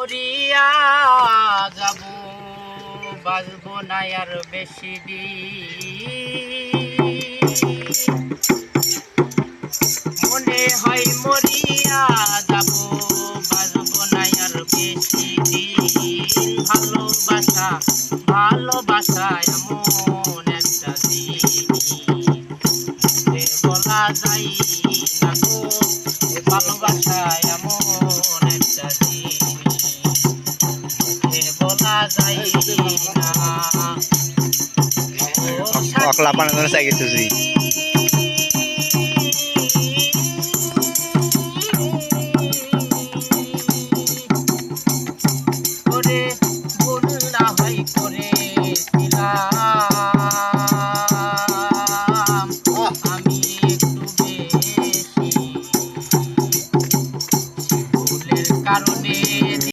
মরিয়া যাব, বাঁচব না আর বেশি দিন। মনে হয় মরিয়া যাব, বাঁচব না আর বেশি দিন। ভালোবাসা ভালোবাসা এমন একটা জিনিস, মুখে বলা যায় না গো। ভালোবাসা এমন একটা জিনিস, মুখে বলা যায় না। অকলা পানানো চাই গেছি।